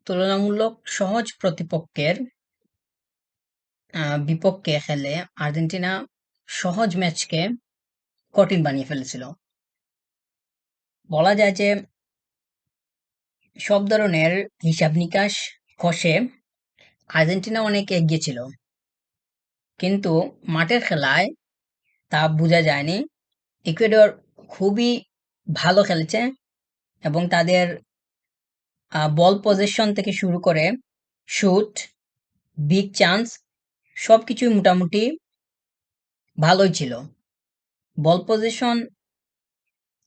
তুলনামূলক সহজ প্রতিপক্ষের বিপক্ষে খেলে আর্জেন্টিনা সহজ ম্যাচকে কঠিন বানিয়ে ফেলেছিল। বলা যায় যে সব ধরনের হিসাব নিকাশ কষে আর্জেন্টিনা অনেক এগিয়ে ছিল, কিন্তু মাঠের খেলায় তা বোঝা যায়নি। ইকুয়েডর খুবই ভালো খেলেছে এবং তাদের বল পজিশন থেকে শুরু করে শুট, বিগ চান্স সবকিছুই মোটামুটি ভালোই ছিল। বল পজিশন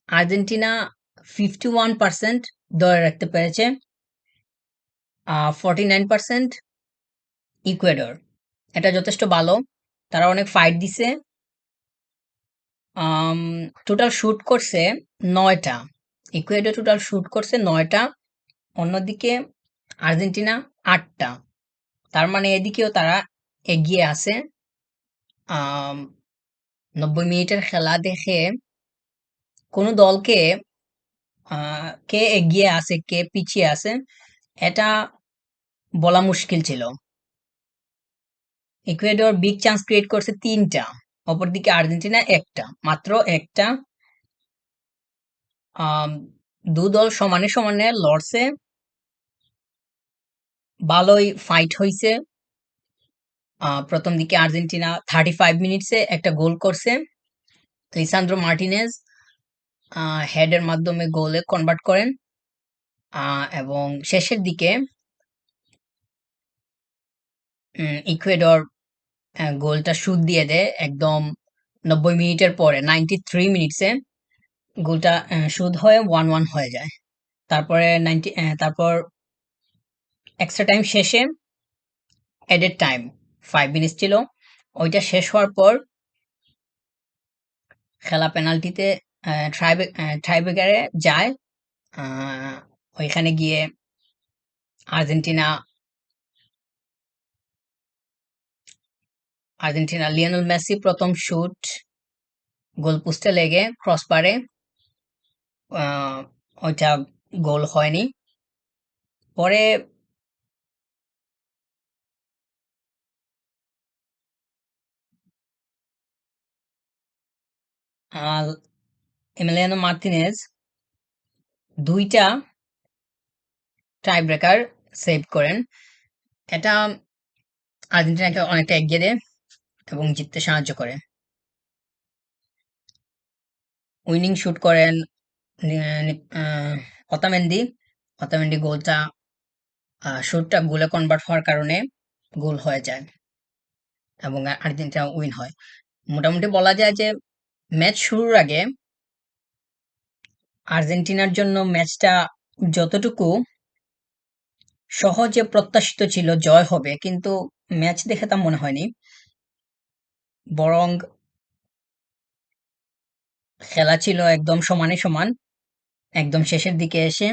আর্জেন্টিনা 51% ধরে রাখতে পেরেছে, 49% ইকুয়েডর। এটা যথেষ্ট ভালো, তারা অনেক ফাইট দিছে। টোটাল শুট করছে 9টা, ইকুয়েডর টোটাল শুট করছে 9টা, অন্যদিকে আর্জেন্টিনা 8টা। তার মানে এদিকেও তারা এগিয়ে আছে। 90 মিনিটের খেলা দেখে কোনো দলকে কে এগিয়ে আছে কে পিছিয়ে আছে এটা বলা মুশকিল ছিল। ইকুয়েডর বিগ চান্স ক্রিয়েট করছে 3টা, অপরদিকে আর্জেন্টিনা একটা, মাত্র একটা। দু দল সমানে সমানে লড়ছে, ভালোই ফাইট হয়েছে। প্রথম দিকে আর্জেন্টিনা 35 মিনিটসে একটা গোল করছে, লিসান্দ্রো মার্টিনেজ হেডের মাধ্যমে গোলে কনভার্ট করেন। এবং শেষের দিকে ইকুয়েডর গোলটা শুট দিয়ে দেয় একদম 90 মিনিটের পরে, 93 মিনিটসে গোলটা শুট হয়ে 1-1 হয়ে যায়। তারপর এক্সট্রা টাইম শেষে এডেড টাইম 5 মিনিটস ছিল, ওইটা শেষ হওয়ার পর খেলা পেনাল্টিতে ট্রাইব্রেকারে যায়। ওইখানে গিয়ে আর্জেন্টিনা লিওনেল মেসি প্রথম শুট গোল পোস্টে লেগে ক্রসবারে, ওইটা গোল হয়নি। পরে এমিলিয়ানো মার্তিনেজ 2টা টাই ব্রেকার সেভ করেন। এটা আর্জেন্টিনাকে অনেকটা এগিয়ে দেয় এবং জিততে সাহায্য করে। উইনিং শুট করেন অতামেন্দি। গোলটা শুটটা গোলে কনভার্ট হওয়ার কারণে গোল হয়ে যায় এবং আর্জেন্টিনা উইন হয়। মোটামুটি বলা যায় যে ম্যাচ শুরুর আগে আর্জেন্টিনার জন্য ম্যাচটা যতটুকু সহজে প্রত্যাশিত ছিল জয় হবে, কিন্তু ম্যাচ দেখে তা মনে হয়নি। বরং খেলা ছিল একদম সমানে সমান। একদম শেষের দিকে এসে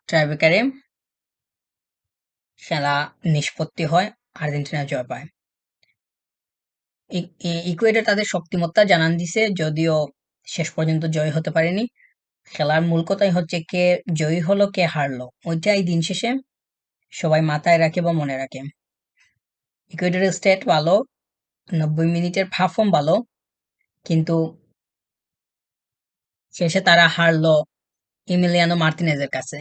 ট্রাইব্রেকারে খেলা নিষ্পত্তি হয়, আর্জেন্টিনা জয় পায়। ইকুয়েডর তাদের শক্তিমত্তা জানান দিছে, যদিও শেষ পর্যন্ত জয় হতে পারেনি। খেলার মূল কথাই হচ্ছে কে জয়ী হলো কে হারলো, ওইটাই দিন শেষে সবাই মাথায় রাখে বা মনে রাখে। ইকুয়েডরের স্টেট ভালো, 90 মিনিটের পারফর্ম ভালো, কিন্তু শেষে তারা হারলো ইমিলিয়ানো মার্তিনেজের কাছে।